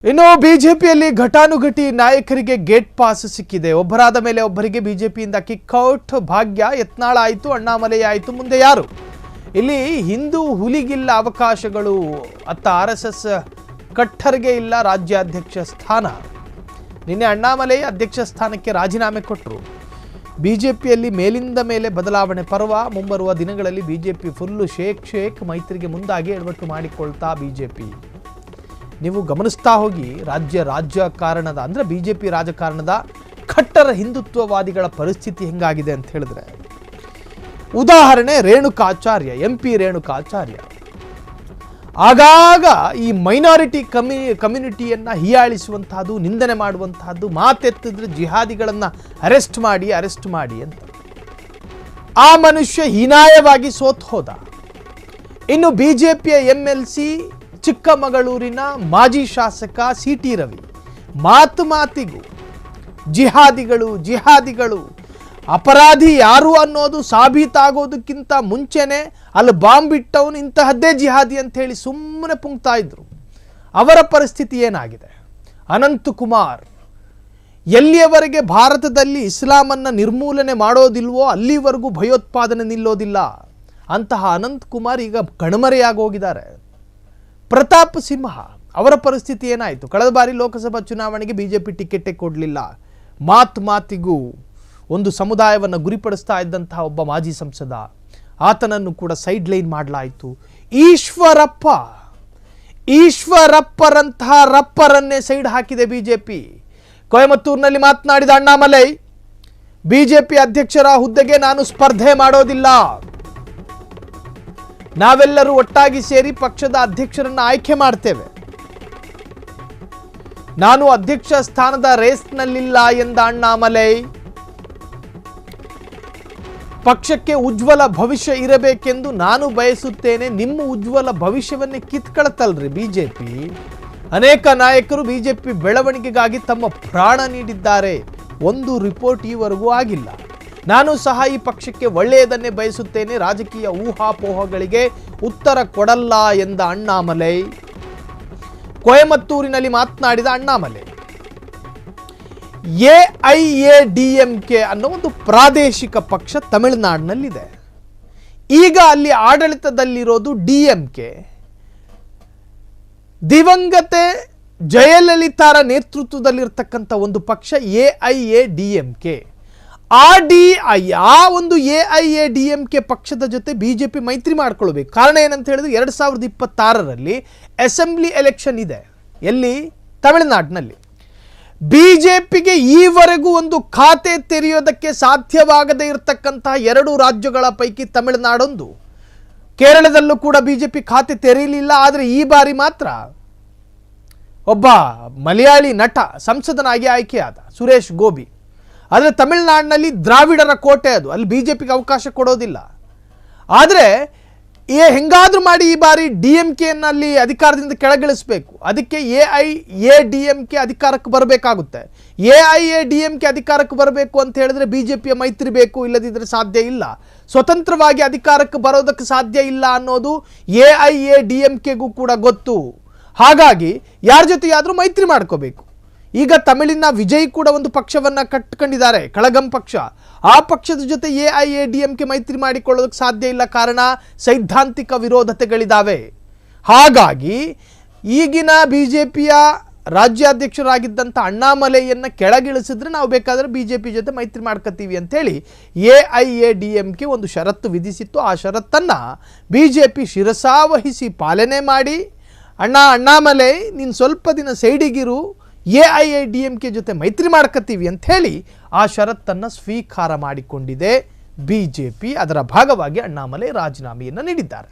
ಇನ್ನು ಬಿಜೆಪಿಯಲ್ಲಿ ಘಟಾನುಘಟಿ ನಾಯಕರಿಗೆ ಗೇಟ್ ಪಾಸ್ ಸಿಕ್ಕಿದೆ. ಒಬ್ಬರಾದ ಮೇಲೆ ಒಬ್ಬರಿಗೆ ಬಿಜೆಪಿಯಿಂದ ಕಿಕ್ಔಟ್. ಭಾಗ್ಯ ಯತ್ನಾಳ ಆಯಿತು, ಅಣ್ಣಾಮಲೈ ಆಯಿತು, ಮುಂದೆ ಯಾರು? ಇಲ್ಲಿ ಹಿಂದೂ ಹುಲಿಗಿಲ್ಲ ಅವಕಾಶಗಳು. ಅತ್ತ RSS ಕಟ್ಟರ್ಗೆ ಇಲ್ಲ ರಾಜ್ಯಾಧ್ಯಕ್ಷ ಸ್ಥಾನ. ನಿನ್ನೆ ಅಣ್ಣಾಮಲೈ ಅಧ್ಯಕ್ಷ ಸ್ಥಾನಕ್ಕೆ ರಾಜೀನಾಮೆ ಕೊಟ್ಟರು. ಬಿಜೆಪಿಯಲ್ಲಿ ಮೇಲಿಂದ ಮೇಲೆ ಬದಲಾವಣೆ ಪರ್ವ. ಮುಂಬರುವ ದಿನಗಳಲ್ಲಿ ಬಿಜೆಪಿ ಫುಲ್ಲು ಶೇಕ್ ಮೈತ್ರಿಗೆ ಮುಂದಾಗಿ ಎಡವಟ್ಟು ಮಾಡಿಕೊಳ್ತಾ ಬಿಜೆಪಿ. ನೀವು ಗಮನಿಸ್ತಾ ಹೋಗಿ ರಾಜಕಾರಣದ ಅಂದರೆ ಬಿಜೆಪಿ ರಾಜಕಾರಣದ ಕಟ್ಟರ ಹಿಂದುತ್ವವಾದಿಗಳ ಪರಿಸ್ಥಿತಿ ಹೆಂಗಾಗಿದೆ ಅಂತ ಹೇಳಿದ್ರೆ, ಉದಾಹರಣೆ ರೇಣುಕಾಚಾರ್ಯ, MP ರೇಣುಕಾಚಾರ್ಯ ಆಗಾಗ ಈ ಮೈನಾರಿಟಿ ಕಮ್ಯುನಿಟಿಯನ್ನು ಹೀಯಾಳಿಸುವಂತಹದ್ದು, ನಿಂದನೆ ಮಾಡುವಂತಹದ್ದು, ಮಾತೆತ್ತಿದ್ರೆ ಜಿಹಾದಿಗಳನ್ನು ಅರೆಸ್ಟ್ ಮಾಡಿ ಅಂತ. ಆ ಮನುಷ್ಯ ಹೀನಾಯವಾಗಿ ಸೋತ್ ಹೋದ. ಇನ್ನು ಬಿಜೆಪಿಯ MLC ಚಿಕ್ಕಮಗಳೂರಿನ ಮಾಜಿ ಶಾಸಕ CT ರವಿ ಮಾತಿಗೂ ಜಿಹಾದಿಗಳು ಅಪರಾಧಿ ಯಾರು ಅನ್ನೋದು ಸಾಬೀತಾಗೋದಕ್ಕಿಂತ ಮುಂಚೆನೆ ಅಲ್ಲಿ ಬಾಂಬ್ ಇಟ್ಟವನು ಇಂತಹದ್ದೇ ಜಿಹಾದಿ ಅಂತ ಹೇಳಿ ಸುಮ್ಮನೆ ಪುಂಕ್ತಾ ಇದ್ರು. ಅವರ ಪರಿಸ್ಥಿತಿ ಏನಾಗಿದೆ? ಅನಂತಕುಮಾರ್ ಎಲ್ಲಿಯವರೆಗೆ ಭಾರತದಲ್ಲಿ ಇಸ್ಲಾಮನ್ನು ನಿರ್ಮೂಲನೆ ಮಾಡೋದಿಲ್ವೋ ಅಲ್ಲಿವರೆಗೂ ಭಯೋತ್ಪಾದನೆ ನಿಲ್ಲೋದಿಲ್ಲ. ಅಂತಹ ಅನಂತಕುಮಾರ್ ಈಗ ಕಣ್ಮರೆಯಾಗಿ ಹೋಗಿದ್ದಾರೆ. ಪ್ರತಾಪ್ ಸಿಂಹ ಅವರ ಪರಿಸ್ಥಿತಿ ಏನಾಯಿತು? ಕಳೆದ ಬಾರಿ ಲೋಕಸಭಾ ಚುನಾವಣೆಗೆ ಬಿಜೆಪಿ ಟಿಕೆಟೇ ಕೊಡಲಿಲ್ಲ. ಮಾತಿಗೂ ಒಂದು ಸಮುದಾಯವನ್ನು ಗುರಿಪಡಿಸ್ತಾ ಇದ್ದಂತಹ ಒಬ್ಬ ಮಾಜಿ ಸಂಸದ, ಆತನನ್ನು ಕೂಡ ಸೈಡ್ ಲೈನ್ ಮಾಡಲಾಯಿತು. ಈಶ್ವರಪ್ಪರಂತಹ ರಪ್ಪರನ್ನೇ ಸೈಡ್ ಹಾಕಿದೆ ಬಿಜೆಪಿ. ಕೊಯಮತ್ತೂರಿನಲ್ಲಿ ಮಾತನಾಡಿದ ಅಣ್ಣಾಮಲೈ, ಬಿಜೆಪಿ ಅಧ್ಯಕ್ಷರ ಹುದ್ದೆಗೆ ನಾನು ಸ್ಪರ್ಧೆ ಮಾಡೋದಿಲ್ಲ. ನಾವೆಲ್ಲರೂ ಒಟ್ಟಾಗಿ ಸೇರಿ ಪಕ್ಷದ ಅಧ್ಯಕ್ಷರನ್ನು ಆಯ್ಕೆ ಮಾಡ್ತೇವೆ. ನಾನು ಅಧ್ಯಕ್ಷ ಸ್ಥಾನದ ರೇಸ್ನಲ್ಲಿಲ್ಲ ಎಂದ ಅಣ್ಣಾಮಲೈ, ಪಕ್ಷಕ್ಕೆ ಉಜ್ವಲ ಭವಿಷ್ಯ ಇರಬೇಕೆಂದು ನಾನು ಬಯಸುತ್ತೇನೆ. ನಿಮ್ಮ ಉಜ್ವಲ ಭವಿಷ್ಯವನ್ನೇ ಕಿತ್ಕೊಳ್ತಲ್ರಿ ಬಿಜೆಪಿ. ಅನೇಕ ನಾಯಕರು ಬಿಜೆಪಿ ಬೆಳವಣಿಗೆಗಾಗಿ ತಮ್ಮ ಪ್ರಾಣ ನೀಡಿದ್ದಾರೆ. ಒಂದು ರಿಪೋರ್ಟ್ ಈವರೆಗೂ ಆಗಿಲ್ಲ. ನಾನು ಸಹ ಈ ಪಕ್ಷಕ್ಕೆ ಒಳ್ಳೆಯದನ್ನೇ ಬಯಸುತ್ತೇನೆ. ರಾಜಕೀಯ ಊಹಾಪೋಹಗಳಿಗೆ ಉತ್ತರ ಕೊಡಲ್ಲ ಎಂದ ಅಣ್ಣಾಮಲೈ. ಕೊಯಮತ್ತೂರಿನಲ್ಲಿ ಮಾತನಾಡಿದ ಅಣ್ಣಾಮಲೈ, AIADMK ಅನ್ನೋ ಒಂದು ಪ್ರಾದೇಶಿಕ ಪಕ್ಷ ತಮಿಳುನಾಡಿನಲ್ಲಿದೆ. ಈಗ ಅಲ್ಲಿ ಆಡಳಿತದಲ್ಲಿರೋದು DMK. ದಿವಂಗತೆ ಜಯಲಲಿತಾರ ನೇತೃತ್ವದಲ್ಲಿರ್ತಕ್ಕಂಥ ಒಂದು ಪಕ್ಷ AIADMK. ಆ ಒಂದು AIADMK ಪಕ್ಷದ ಜೊತೆ ಬಿಜೆಪಿ ಮೈತ್ರಿ ಮಾಡ್ಕೊಳ್ಬೇಕು. ಕಾರಣ ಏನಂತ ಹೇಳಿದ್ರೆ 2026ರಲ್ಲಿ ಅಸೆಂಬ್ಲಿ ಎಲೆಕ್ಷನ್ ಇದೆ. ಎಲ್ಲಿ? ತಮಿಳುನಾಡಿನಲ್ಲಿ. ಬಿಜೆಪಿಗೆ ಈವರೆಗೂ ಒಂದು ಖಾತೆ ತೆರೆಯೋದಕ್ಕೆ ಸಾಧ್ಯವಾಗದೇ ಇರತಕ್ಕಂತಹ 2 ರಾಜ್ಯಗಳ ಪೈಕಿ ತಮಿಳುನಾಡೊಂದು. ಕೇರಳದಲ್ಲೂ ಕೂಡ ಬಿಜೆಪಿ ಖಾತೆ ತೆರೆಯಲಿಲ್ಲ. ಆದರೆ ಈ ಬಾರಿ ಮಾತ್ರ ಒಬ್ಬ ಮಲಯಾಳಿ ನಟ ಸಂಸದನಾಗಿ ಆಯ್ಕೆಯಾದ, ಸುರೇಶ್ ಗೋಪಿ. ಆದರೆ ತಮಿಳುನಾಡಿನಲ್ಲಿ ದ್ರಾವಿಡರ ಕೋಟೆ ಅದು, ಅಲ್ಲಿ ಬಿಜೆಪಿಗೆ ಅವಕಾಶ ಕೊಡೋದಿಲ್ಲ. ಆದರೆ ಹೆಂಗಾದ್ರೂ ಮಾಡಿ ಈ ಬಾರಿ DMKನಲ್ಲಿ ಅಧಿಕಾರದಿಂದ ಕೆಳಗಿಳಿಸಬೇಕು. ಅದಕ್ಕೆ AIADMK ಅಧಿಕಾರಕ್ಕೆ ಬರಬೇಕಾಗುತ್ತೆ. AIADMK ಅಧಿಕಾರಕ್ಕೆ ಬರಬೇಕು ಅಂತ ಹೇಳಿದ್ರೆ ಬಿಜೆಪಿಯ ಮೈತ್ರಿ ಬೇಕು, ಇಲ್ಲದಿದ್ದರೆ ಸಾಧ್ಯ ಇಲ್ಲ. ಸ್ವತಂತ್ರವಾಗಿ ಅಧಿಕಾರಕ್ಕೆ ಬರೋದಕ್ಕೆ ಸಾಧ್ಯ ಇಲ್ಲ ಅನ್ನೋದು AIADMKಗೂ ಕೂಡ ಗೊತ್ತು. ಹಾಗಾಗಿ ಯಾರ ಜೊತೆಯಾದರೂ ಮೈತ್ರಿ ಮಾಡ್ಕೋಬೇಕು. ಈಗ ತಮಿಳಿನ ವಿಜಯ್ ಕೂಡ ಒಂದು ಪಕ್ಷವನ್ನು ಕಟ್ಕೊಂಡಿದ್ದಾರೆ, ಕಳಗಂ ಪಕ್ಷ. ಆ ಪಕ್ಷದ ಜೊತೆ AIADMK ಮೈತ್ರಿ ಮಾಡಿಕೊಳ್ಳೋದಕ್ಕೆ ಸಾಧ್ಯ ಇಲ್ಲ. ಕಾರಣ ಸೈದ್ಧಾಂತಿಕ ವಿರೋಧತೆಗಳಿದ್ದಾವೆ. ಹಾಗಾಗಿ ಈಗಿನ ಬಿಜೆಪಿಯ ರಾಜ್ಯಾಧ್ಯಕ್ಷರಾಗಿದ್ದಂಥ ಅಣ್ಣಾಮಲೈಯನ್ನು ಕೆಳಗಿಳಿಸಿದ್ರೆ ನಾವು ಬೇಕಾದರೆ ಬಿಜೆಪಿ ಜೊತೆ ಮೈತ್ರಿ ಮಾಡ್ಕೋತೀವಿ ಅಂಥೇಳಿ AIADMK ಒಂದು ಷರತ್ತು ವಿಧಿಸಿತ್ತು. ಆ ಷರತ್ತನ್ನು ಬಿಜೆಪಿ ಶಿರಸಾವಹಿಸಿ ಪಾಲನೆ ಮಾಡಿ, ಅಣ್ಣಾಮಲೈ ನೀನು ಸ್ವಲ್ಪ ದಿನ ಸೈಡಿಗಿರು, AIADMK ಜೊತೆ ಮೈತ್ರಿ ಮಾಡ್ಕೋತೀವಿ ಅಂಥೇಳಿ ಆ ಷರತ್ತನ್ನು ಸ್ವೀಕಾರ ಮಾಡಿಕೊಂಡಿದೆ ಬಿಜೆಪಿ. ಅದರ ಭಾಗವಾಗಿ ಅಣ್ಣಾಮಲೈ ರಾಜೀನಾಮೆಯನ್ನು ನೀಡಿದ್ದಾರೆ.